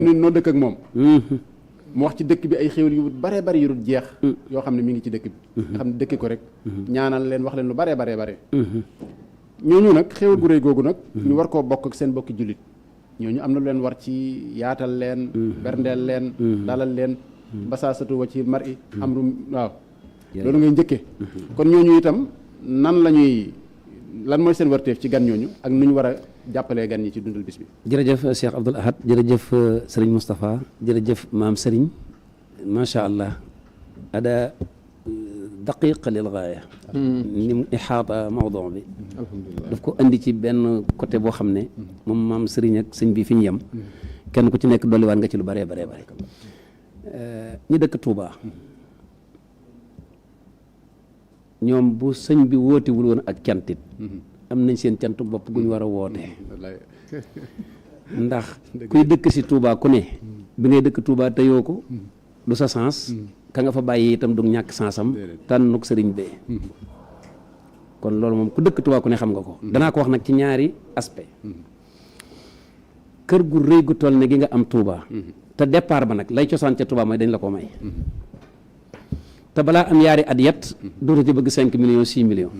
noo dëkk ak moom mu wax ci dëkk bi ay xéwal yu bare bari yu dul jeex yoo xam ne mi ngi ci dëkk bi nga xam ne dëkk ko rek ñaanal leen wax leen lu bare bare ñooñu nag xéwal gu rëy googu nag ñu war koo bokk ak seen bokki jullit ñooñu am na lu leen war ci yaatal leen berndeel leen dalal leen basaasatu wa ci mar i am rum waaw loolu ngay njëkkee kon ñooñu itam nan lan mooy seen warteef ci gan ñooñu ak nu ñu war a jàppalee gan ñi ci dundal bis bi. jërëjëf Cheikh Abdoul Ahad jërëjëf Serigne Moustapha jërëjëf maam Serigne macha allah ada daqiq lil gaaya ni mu ixaata mawduu bi daf ko andi ci benn côté boo xam ne moom maam Serigne ak sëñ bi fi ñu yem kenn ku ci nekk dolliwaat nga ci lu bëree bare ñi dëkk Touba ñoom bu sëñ bi wootewul woon ak cantit am nañ seen cant bopp gu ñu war a woote ndax kuy dëkk si Touba ku ne bi ngay dëkk Touba teyoo ko du sa sens ka nga fa bàyyi itam du ñàkk sensam tànnuk sëriñ bee kon loolu moom ku dëkk Touba ku ne xam nga ko danaa ko wax nag ci ñaari aspect kër gu rëy gu toll ne gi nga am Touba te départ ba nag lay cosaan ca Touba mooy dañ la ko may te balaa am yaari at yet dootu ci bëgg 5 millions 6 millions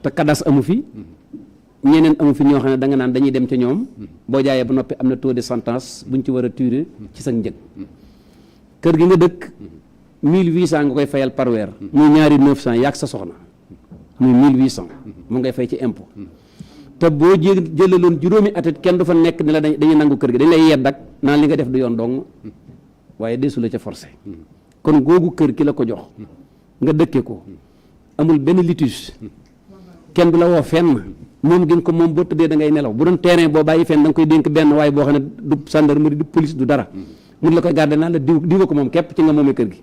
te kadas amu fi ñeneen amu fi ñoo xam ne da nga naan dañuy dem ca ñoom boo jaayee ba noppi am na taux de sentence buñ ci war a tuer ci sa njëg kër gi nga dëkk 1800 nga koy fayal par weer muy ñaari 900 yaag sa soxna muy 1800 mu ngay fay ci impôt te boo jëlaloon juróomi atit kenn du fa nekk ne la dañuy nangu kër gi dañ lay yedd ak naan li nga def du yoon dong waaye deesu la ca forcé kon googu kër ki la ko jox nga dëkke ko amul benn litige kenn du la woo fenn moom gën ko moom boo tëddee da ngay nelaw bu doon terrain boo bàyyi fenn da nga koy dénk benn waaye boo xam ne du gendarmerie du police du dara mun la koy garder naan la diwa ko moom képp ci nga moomee kër gi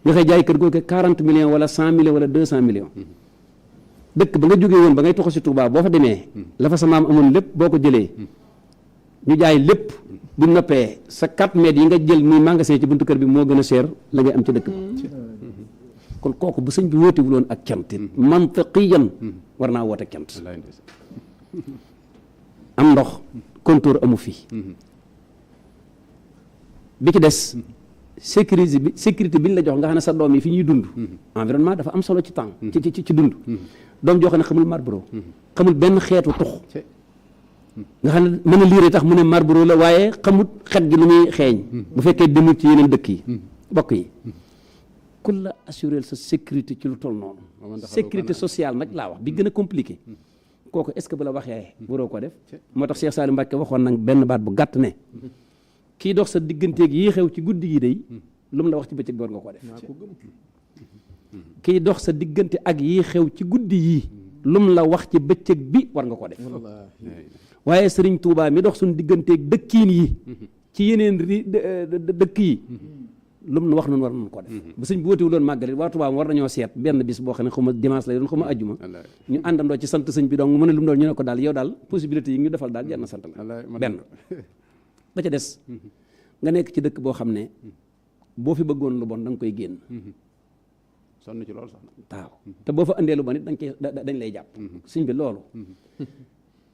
nga koy jaay kër googu 40 millions wala 100 millions wala 200 millions dëkk ba nga jógee woon ba ngay toxu si Touba boo fa demee la fa sa maam amoon lépp boo ko jëlee ñu jaay lépp bu noppee sa 4 mètres yi nga jël muy magasin ci buntu kër bi moo gën a cher la ngay am ci dëkk bi kon kooku bu sëñ bi wootewul woon ak cant mantaqiyan war naa woote cant am ndox compteur amu fi bi ci des sécurité bi ñu la jox nga xam ne sa doom yi fi ñuy dund environnement dafa am solo ci temps ci dund doom joo xam ne xamul Marlboro xamul benn xeetu tux nga xam ne mën a liire tax mu ne Marlboro la waaye xamut xet gi lu muy xeeñ bu fekkee demul ci yeneen dëkk yi bokk yi ku la assurer sa sécurité ci lu toll noonu sécurité sociale nag laa wax bi gën a compliqué kooku est-ce que bu la waxee waroo ko def moo tax Cheikh Saliou Mbacké waxoon nag benn baat bu gàtt ne kii dox sa digganteeg yii xew ci guddi gi day lu mu la wax ci bëccëg war nga ko def kii dox sa diggante ak yii xew ci guddi yii lu mu la wax ci bëccëg bi war nga ko def waaye Sëriñ Tuubaa mi dox suñu digganteeg dëkkiin yi ci yeneen dëkk yi lu mu wax noonu war nañu ko def bu sëñ bi wóotiwu loon màggal waa Tuubaa war nañoo seet benn bis boo xam ne xaw ma dimanche lay doon xaw ma ajjuma ñu àndandoo ci sant sëñ bi donc mu ne lu mu doon ñu ne ko daal yow daal possibilité yi ñu defal daal jar na sant la benn ba ca des nga nekk ci dëkk boo xam ne boo fi bëggoon lu bon da nga koy génn sonn ci loolu sax waaw te boo fa andee lu bon it dañ lay jàpp sëñ bi loolu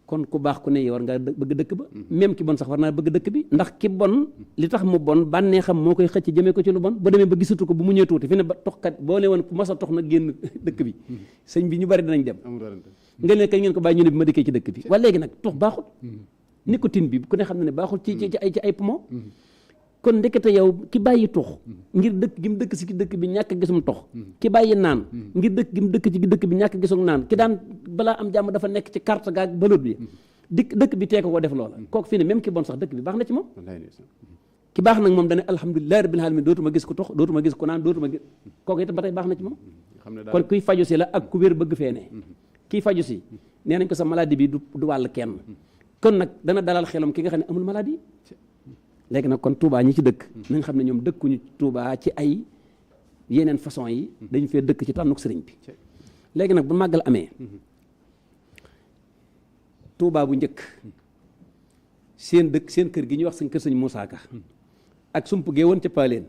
kon ku baax ku ne war nga bëgg dëkk ba même ki bon sax war naa bëgg dëkk bi ndax ki bon li tax mu bon bànnee xam moo koy xëcc jëmee ko ci lu bon ba demee ba gisatu ko bu mu ñëw tuuti fi ne ba toxkat boo ne woon ku mas a tox na génn dëkk bi sëñ bi ñu bari dinañ dem nga ne kañ ngeen ko bàyyi ñu ne bi ma dëkkee ci dëkk bi wala léegi nag tox baaxul nicotine bi ku ne xam ne baaxul ci ay poumon kon ndekete yow ki bàyyi tux ngir dëkk gi mu dëkk si dëkk bi ñàkk gisum tox ki bàyyi naan ngir dëkk gi mu dëkk ci dëkk bi ñàkk gisum naan ki daan balaa am jàmm dafa nekk ci carte gaag balut bi dëkk bi tee ko def loola kooku fii ne même ki bon sax dëkk bi baax na ci moom ki baax nag moom dane alhamdulilah rabbil alamin dootuma gis ku tox dootuma gis ku naan dootuma gis kooku itam ba tey baax na ci moom kon kuy faju si la ak ku wér bëgg fee ne kii faju si nee nañ ko sa maladie bi du wàll kenn kon nag dana dalal xelam ki nga xam ne amul maladie léegi nag kon Touba ñi ci dëkk nañ xam ne ñoom dëkkuñu Touba ci ay yeneen façon yi dañu fee dëkk ci tànnuk sëriñ bi léegi nag bu màggal amee Touba bu njëkk seen dëkk seen kër gi ñuy wax seen kër sëñ Moussa Ka ak sump gee woon ca Paaleen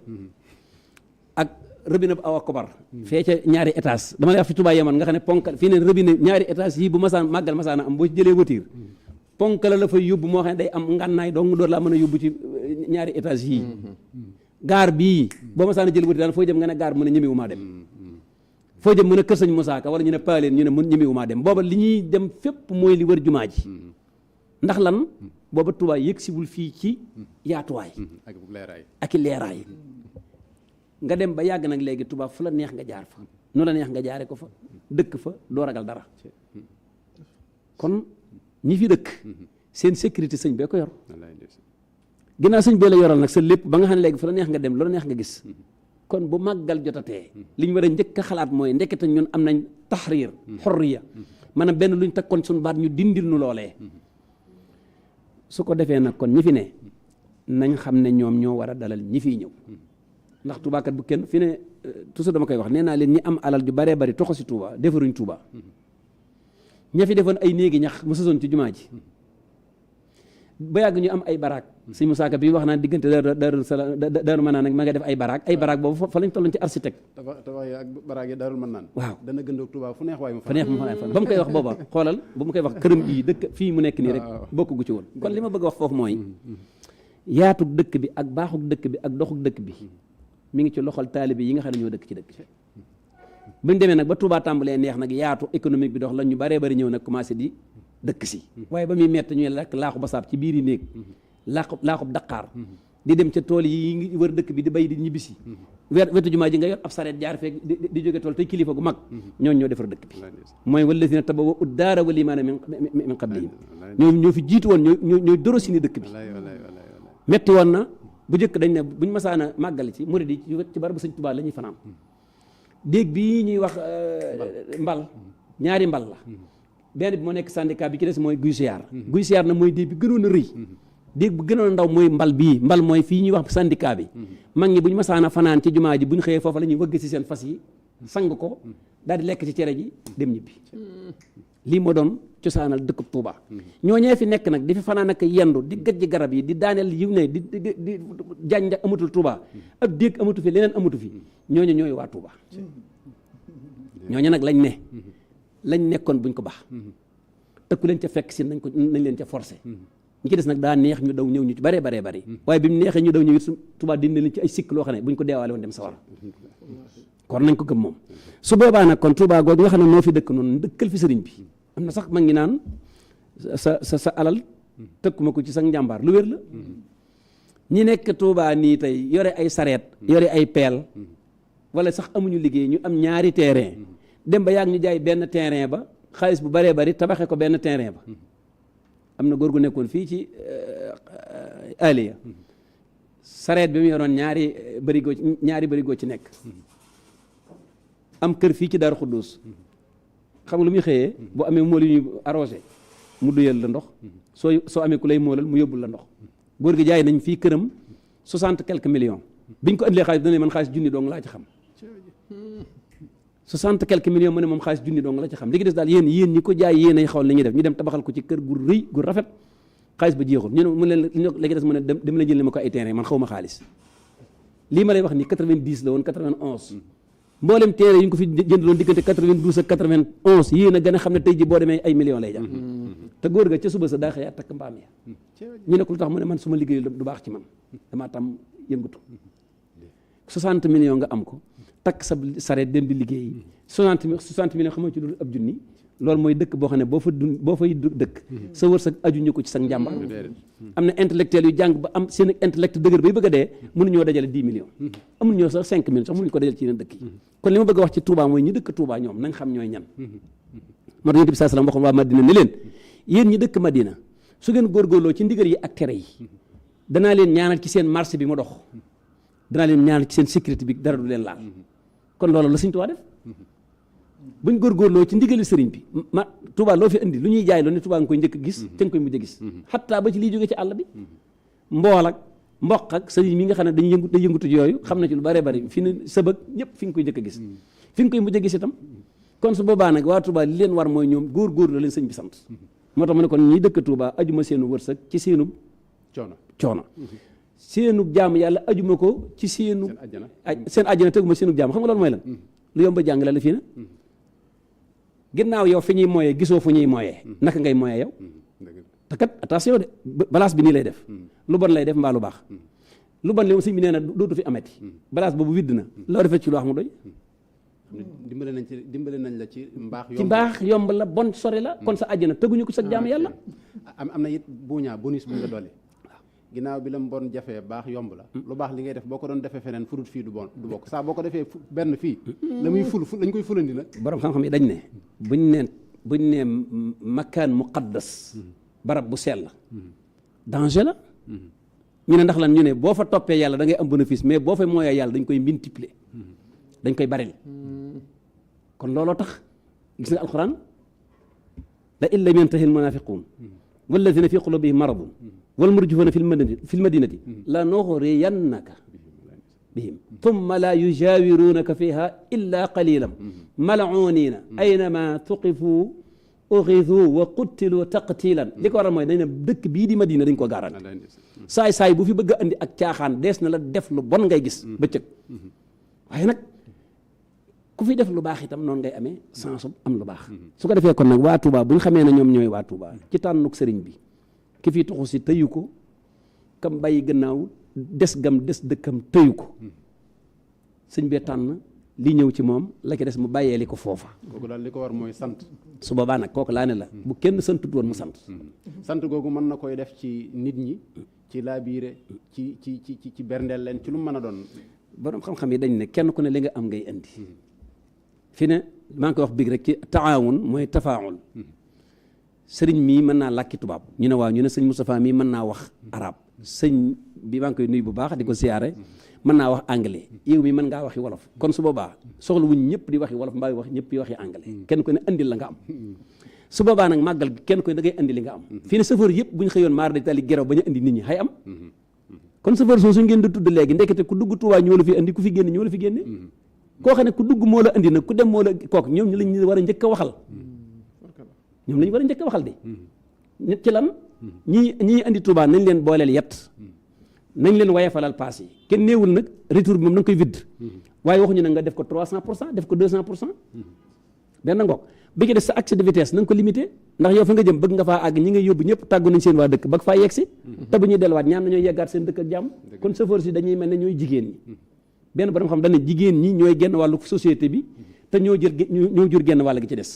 ak robinet bu Awa Kobar fee ca ñaari étage dama lay wax fi Touba yemoon nga xam ne ponkal fii ne robinet ñaari étage yii bu masaan màggal masaana am boo ci jëlee voiture ponk la fay yóbbu moo xam ne day am ngànnaay dong door laa mën a yóbbu ci ñaari étage yii gaar bii boo ma saana jël wuti daan foo jëm nga ne gaar mu ne ñemewu maa dem foo jëm mu ne kër sëñ Moussa Ka wala ñu ne paaleen ñu ne mun ñemewu maa dem booba li ñuy dem fépp mooy li wër jumaa ji ndax lan booba Touba yëg siwul fii ci yaatuwaay ak i leeraay nga dem ba yàgg nag léegi Touba fu la neex nga jaar fa nu la neex nga jaare ko fa dëkk fa doo ragal dara kon ñi fi dëkk seen sécurité sëñ bee ko yor ginnaaw sëñ bee la yoral nag sa lépp ba nga xam ne léegi fu la neex nga dem loola neex nga gis kon bu màggal jotatee li ñu war a njëkk a xalaat mooy ndekete ñun am nañ taxriir xorriya maanaam benn lu ñu teg kon suñu baat ñu dindil nu loolee su ko defee nag kon ñi fi ne nañ xam ne ñoom ñoo war a dalal ñi fiy ñëw ndax tubaakat bu kenn fi ne toujours dama koy wax nee naa leen ñi am alal ju baree bari toxo si Touba defaruñ Touba ña fi defoon ay néegi ñax mu sosoon ci jumaa ji ba yàgg ñu am ay baraak sëñ Moussa Ka bi wax naan diggante daaru mën naan nag ma nga def ay baraak boobu fa lañ tolloon ci architecte tabax yi ak baraak yi daarul mën naan waaw dana gëndoog Touba fu neex waay mu fa neex mu fa ba mu koy wax booba xoolal ba mu koy wax këram bii dëkk fii mu nekk nii rek bokk gu ci woon kon li ma bëgg a wax foofu mooy yaatug dëkk bi ak baaxug dëkk bi ak doxug dëkk bi mi ngi ci loxol taalibe yi nga xam ne ñoo dëkk ci dëkk buñ demee nag ba Touba tàmbalee neex nag yaatu économique bi dox la ñu baree bari ñëw nag commencé di dëkk si waaye ba muy mett ñuy lekk laaxu basaab ci biir yi néeg laaxub daqaar di dem ca tool yi ngi wër dëkk bi di bay di ñibbisi wetu jumaa ji nga yor ab sareet jaar feek di jóge tool tey kilifa gu mag ñooñu ñoo defar dëkk bi mooy wallazina tabawwa'u daara wal iimaana min qablihim ñoo fi jiitu woon ñooy dorosi ni dëkk bi metti woon na bu njëkk dañ ne buñ masaana màggal ci murid yi ci barabu sëñ Tuubaa la ñuy fanaan déeg bii ñuy wax mbal ñaari mbal la benn bi moo nekk syndicat bi ci des mooy guy siyaar na mooy déeg bi gënoon a rëy déeg bu gënoon a ndaw mooy mbal bii mbal mooy fii ñuy wax syndicat bi mag ñi bu ñu masaana fanaan ci jumaa ji bu ñu xëyee foofa la ñuy wëgg si seen fas yi sang ko daal di lekk ci cere ji dem ñibbi lii moo doon cosaanal dëkkub Touba ñooñee fi nekk nag di fi fanaan ak yendu di gajj garab yi di daaneel yiw ne di jànj amatul Touba ab déeg amatu fi leneen amatu fi ñooñu ñooy waa Touba ñooñu nag lañ nekkoon buñ ko baax te ku leen ca fekk si nañ leen ca forcé ñi ci des nag daa neex ñu daw ñëw ñu ci baree bari waaye bi mu neexee ñu daw ñëw it su Touba dindi leen ci ay sikk loo xam ne buñ ko deewaale woon dem sawara kon nañ ko gëm moom su boobaa nag kon Touba googu nga xam ne noo fi dëkk noonu dëkkal fi sëriñ bi am na sax ma ngi naan sa alal tëkkuma ko ci sa njàmbaar lu wér la ñi nekk Touba nii tey yore ay sareet yore ay peel wala sax amuñu liggéey ñu am ñaari terrain dem ba yàgg ñu jaay benn terrain ba xaalis bu baree bari tabaxee ko benn terrain ba am na góor gu nekkoon fii ci Aliya sareet bi mu yoroon ñaari bërigo ci nekk am kër fii ci Daaru Xuddus xam nga lu muy xëyee boo amee mool yu ñuy arrosé mu duyal la ndox soo amee ku lay moolal mu yóbbul la ndox góor gi jaay nañ fii këram 60 quelques millions biñ ko ëndalee xaalis dana man xaalis junni dong laa ci xam 60 quelques millions mu ne moom xaalis junni dong la ci xam li gi des daal yéen ñi ko jaay yéen ay xawal li ñuy def ñu dem tabaxal ko ci kër gu rëy gu rafet xaalis ba jeexul ñu ne mu leen léegi des mu ne dem la jël ma ko ay terrain man xaw ma xaalis lii ma lay wax ni 90 la woon 91 mboolem terrain yi ñu ko fi jëndaloon diggante 92 ak 91 yéen a gën a xam ne tey ji boo demee ay millions lay jar te góor ga ca suba sa daa xëyaat takk mbaam ya ñu ne ko lu tax mu ne man su ma liggéeyul du baax ci man damaa tam yëngatu 60 millions nga am ko takk sa sareet dem di liggéey 60 millions xamoo ci dul ab junni loolu mooy dëkk boo xam ne boo fay dëkk sa wërsëg aju ñu ko ci sa njàmbar am na intellectuel yu jàng ba am seen intellect dëgër bay bëgg a dee mënuñoo dajale 10 millions amuñu sax 5 millions sax mënuñu ko dajale ci yeneen dëkk yi kon li ma bëgg a wax ci Touba mooy ñi dëkk Touba ñoom nañ xam ñooy ñan moo tax Yonent bi sallallahu alayhi wasallam waxoon waa Madina ne leen yéen ñi dëkk Madina su ngeen góorgóorloo ci ndigal yi ak tere yi danaa leen ñaanal ci seen marché bi mu dox danaa leen ñaanal ci seen sécurité bi dara du leen laal kon loolu la Sëñ Tuubaa def buñ góorgóorloo ci ndigali sëriñ bi Touba loo fi indi lu ñuy jaay loo ne Touba nga koy njëkk gis te nga koy mujj gis xattaa ba ci liy jógee ci àll bi mbool ak mboq ak sëriñ mi nga xam ne dañuy yëngutu yooyu xam na ci lu bare bari fi ne sëbëg ñëpp fi nga koy njëkk a gis fi nga koy mujj a gis itam kon su boobaa nag waa Touba li leen war mooy ñoom góor la leen sëñ bi sant moo tax mu ne kon ñi dëkk Touba ajuma seenu wërsëg ci seenu coono seenu jaam yàlla ajuma ko ci seenu seen àjjana teguma seenu jaam xam nga loolu mooy lan lu yomb a jàng la fii na ginnaaw yow fi ñuy mooyee gisoo fu ñuy mooyee naka ngay mooyee yow te kat attention de balance bi nii lay def lu bon lay def mbaa lu baax lu bon li moom sëñ bi nee na dootu fi amati balance boobu widd na loo defee ci lu wax mu doy dimbale nañ la ci mbaax ci mbaax yomb la bon sori la kon sa àjjana tëguñu ko sa jaamu yàlla am na it buñaa bonus bu nga dolli ginnaaw bi la mu bon jafee baax yomb la lu baax li ngay def boo ko doon defee feneen furut fii du bokk saa boo ko defee benn fii la muy lañ koy fulandi nag borom xam-xam yi dañ ne buñ ne makaan muqaddas barab bu sell danger la ñu ne ndax lan ñu ne boo fa toppee yàlla da ngay am bénéfice mais boo fa mooyee yàlla dañ koy multiplier dañ koy baril kon looloo tax gis nga alquran la in lam yantahi almunafiqun walladina fi qulubihim maradun wal murjifuna fi lmadinati la nuxriyannaka bihim thumma la yujawirunaka fiha illa qalilan mal'unina aynama tuqifu uxidu wa qutilu taqtilan li ko waral mooy dañ ne dëkk bii di Madina dañ ko garanti saay bu fi bëgg a andi ak caaxaan dees na la def lu bon ngay gis bëccëg waaye nag ku fi def lu baax itam noonu ngay amee sansu am lu baax su ko defee kon nag waa Touba bu ñu xamee ne ñoom ñooy waa Touba ci tànnuk sëriñ bi ki fi tuxu si tëyu ko kam bàyyi gannaaw des gam des dëkkam tëyu ko sëñ bee tànn li ñëw ci moom la ci des mu bàyyee li ko foofa kooku daal li ko war mooy sant su boobaa nag kooku laa ne la bu kenn santut woon mu sant sant googu mën na koy def ci nit ñi ci laabiire ci berndeel leen ci lu mu mën a doon borom xam-xam yi dañ ne kenn ku ne li nga am ngay indi fi ne maa ngi koy wax biig rek ci taawun mooy tafaawul sëriñ mii mën naa làkki tubaab ñu ne waaw ñu ne sëñ Moustapha mii mën naa wax arab sëñ bi maa ngi koy nuyu bu baax di ko siyaare mën naa wax anglais yow mi mën ngaa waxi wolof kon su boobaa soxla wuñ ñëpp di waxi wolof mbaa wax ñëpp di waxi anglais kenn ku ne andil la nga am su boobaa nag màggal gi kenn ku ne da ngay andi li nga am fii ne chauffeur yëpp bu ñu xëyoon maar de tali geraw bañu andi nit ñi xay am kon chauffeur soo su ngeen di tudd léegi ndekete ku dugg Tuubaa ñoo la fi andi ku fi génn ñoo la fi génne koo xam ne ku dugg moo la andi nag ku dem moo la kooku ñoom ñu lañ war a njëkk a waxal ñoom lañu war a njëkk a waxal de nit ci lan ñii andi Tuubaa nañ leen booleel yett nañ leen wayefalal paas yi kenn néewul nag retour bi moom da nga koy vidd waaye waxuñu ne nga def ko 300% def ko 200% benn ngoog bi ci des sa accès de vitesse na nga ko limité ndax yow fa nga jëm bëgg nga faa àgg ñi nga yóbbu ñëpp tàggu nañ seen waa dëkk ba faa yegg si te bu ñuy delluwaat ñaan nañoo yeggaat seen dëkk ak jàmm kon chauffeur si dañuy mel ne ñooy jigéen ñi benn borom xam dañ ne jigéen ñi ñooy genn wàllu société bi te ñoo jur genn wàll gi ci des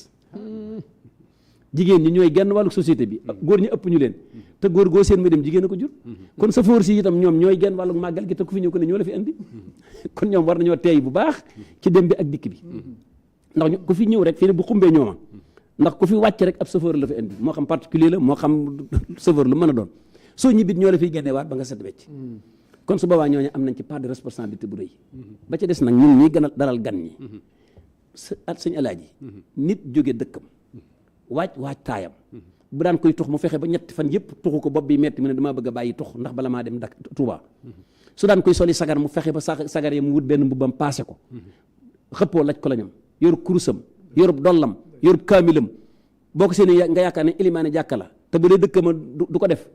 jigéen ñi ñooy genn wàllu société bi góor ñi ëpp ñu leen te góor goo seen muy dem jigéen a ko jur kon chauffeur si itam ñoom ñooy genn wàllu màggal gi te ku fi ñëw ko ne ñoo la fi indi kon ñoom war nañoo teey bu baax ci dem bi ak dikk bi ndax ku fi ñëw rek fii ne bu xumbee ñooma ndax ku fi wàcc rek ab chauffeur la fi indi moo xam particulier la moo xam chauffeur lu mën a doon soo ñibbit ñoo la fiy génne waat ba nga set wecc kon su boobaa ñooñu am nañ ci part de responsabilité bu rëy ba ca des nag ñun ñuy gën a dalal gan ñi at sëñ Alaaji nit jóge dëkkam waaj taayam bu daan koy tux mu fexe ba ñetti fan yëpp tuxu ko bopp bi metti mu ne damaa bëgg a bàyyi tux ndax bala maa dem Touba su daan koy soli sagar mu fexe ba sagar ya mu wut benn mbubbam paase ko xëppoo laj ko la ñam yorub kurusam yorub dollam yorub kaamilam boo ko seeni nga yaakaar ne ilimaane jàkka la te bu dee dëkkama du ko def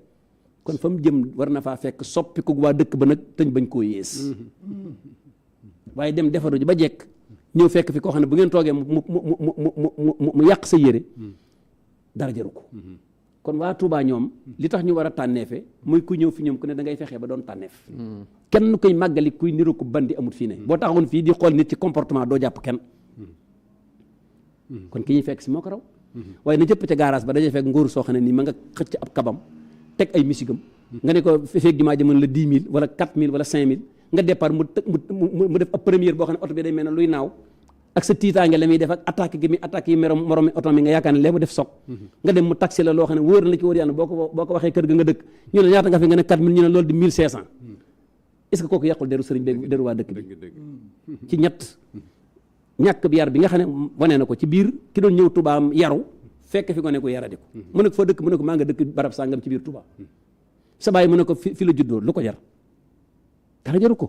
kon fa mu jëm war na faa fekk soppi ko waa dëkk ba nag tëñ bañ koo yées waaye dem defaru ji ba jekk ñëw fekk fi koo xam ne bu ngeen toogee mu yàq sa yére dara jaru ko kon waa Touba ñoom li tax ñu war a tànneefe muy ku ñëw fi ñoom ku ne da ngay fexee ba doon tànneef kenn koy màggali kuy niru ko bandi amut fii ne boo taxawoon fii di xool nit ci comportement doo jàpp kenn kon ki ñuy fekk si moo ko raw waaye na jëpp ca garage ba dajee fekk ngóoru soo xam ne nii ma nga xëcc ab kabam teg ay misigam nga ne ko feeg jumaa jëmën la 10 000 wala 4 000 wala 5 000 nga départ mu def ab première boo xam ne oto bi day mel ne luy naaw ak sa tiitaange la muy def ak attaque gi muy attaque yi moromi oto mi nga yaakaar ne lee mu def soog nga dem mu taxi la loo xam ne wóor na la ci wóor yàlla boo ko waxee kër ga nga dëkk ñu ne ñaata nga fi nga ne 4 000 ñu ne loolu di 1500 est-ce que kooku yàqul deru sëriñ bi deru waa dëkk bi ci ñett ñàkk bi yar bi nga xam ne wane na ko ci biir ki doon ñëw Touba yaru fekk fi ko ne ko yaradi ko mu ne ko foo dëkk mu ne ko maa nga dëkk barab sàngam ci biir Touba sa baay mu ne ko fi la juddoo lu ko jar dara jaru ko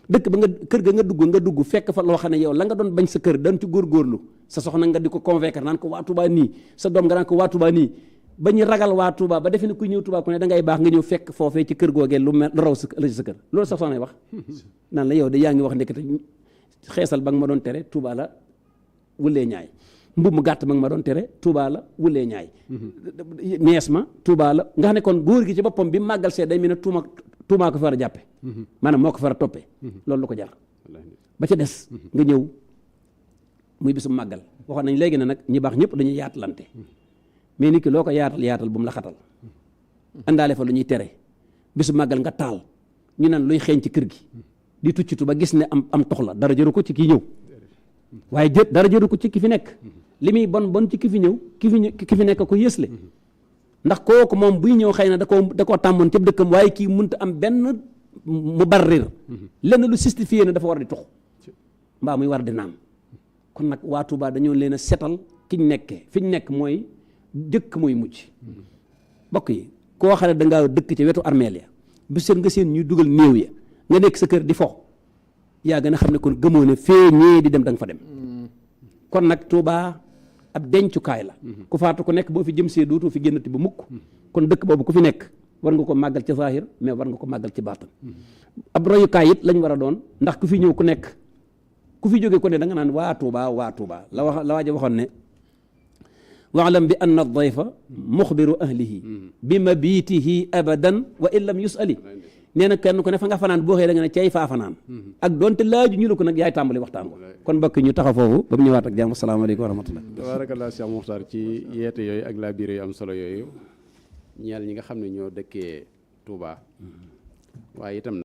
dëkk ba nga kër ga nga dugg fekk fa loo xam ne yow la nga doon bañ sa kër dañ ci góorgóorlu sa soxna nga di ko convaincre naan ko waa Touba nii sa doom nga naan ko waa Touba nii ba ñu ragal waa Touba ba defe ne kuy ñëw Touba ku ne da ngay baax nga ñëw fekk foofee ci kër googee lu raw la ci sa kër loolu sa soxna wax naan la yow de yaa ngi wax ndekete xeesal ba nga ma doon tere Touba la wulee ñaay mbub mu gàtt mag ma doon tere Touba la wulee ñaay mees ma Touba la nga xam ne kon góor gi ci boppam bi màggal see day mel ne tuumaa ko fa war a jàppe maanaam moo ko fa war a toppee loolu lu ko jar ba ca des nga ñëw muy bisu màggal waxoon nañ léegi ne nag ñi baax ñëpp dañuy yaatalante mais nit ki loo ko yaatal bu mu la xatal àndaale fa lu ñuy tere bisu màggal nga taal ñu naan luy xeeñ ci kër gi di tuccitu ba gis ne am tox la dara jëru ko ci kii ñëw waaye dara jëru ko ci ki fi nekk li muy bon ci ki fi ñëw ki fi nekk ko yësle ndax kooku moom buy ñëw xëy na da koo tàmmoon ci dëkkam waaye kii mënta am benn mu barrir lenn lu justifié ne dafa war di tux mbaa muy war di naan kon nag waa Touba dañoo leen a setal ki ñu nekkee fi ñu nekk mooy jëkk mooy mujj bokk yi koo xam ne dangaa dëkk ci wetu armeel ya bu seen nga seen ñuy dugal néew ya nga nekk sa kër di fo yaa gën a xam ne kon gëmoo ne fee ñee di dem da nga fa dem kon nag Touba ab dencukaay la ku faatu ku nekk boo fi jëm see dootoo fi génnati ba mukk kon dëkk boobu ku fi nekk war nga ko màggal ci zahir mais war nga ko màggal ci baatin ab royukaay it lañ war a doon ndax ku fi ñëw ku nekk ku fi jóge ko ne da nga naan waa Touba la waaja waxoon ne waalam bi anna dayfa muxbiru ahlihi bi mabitihi abadan wa in lam yusali nee na kenn ku ne fa nga fanaan boo xëyee da nga ne cay faa fanaan ak doonte laaju ñu la ko nag yaay tàmbali waxtaan ko kon mbokk ñu taxa foofu ba mu ñëwaat ak jàmm asalaamaaleykum wa rahmatullah tabarakallah Cheikh Mokhtar ci yeete yooyu ak laa biir yu am solo yooyu ñeel ñi nga xam ne ñoo dëkkee Touba waaye itam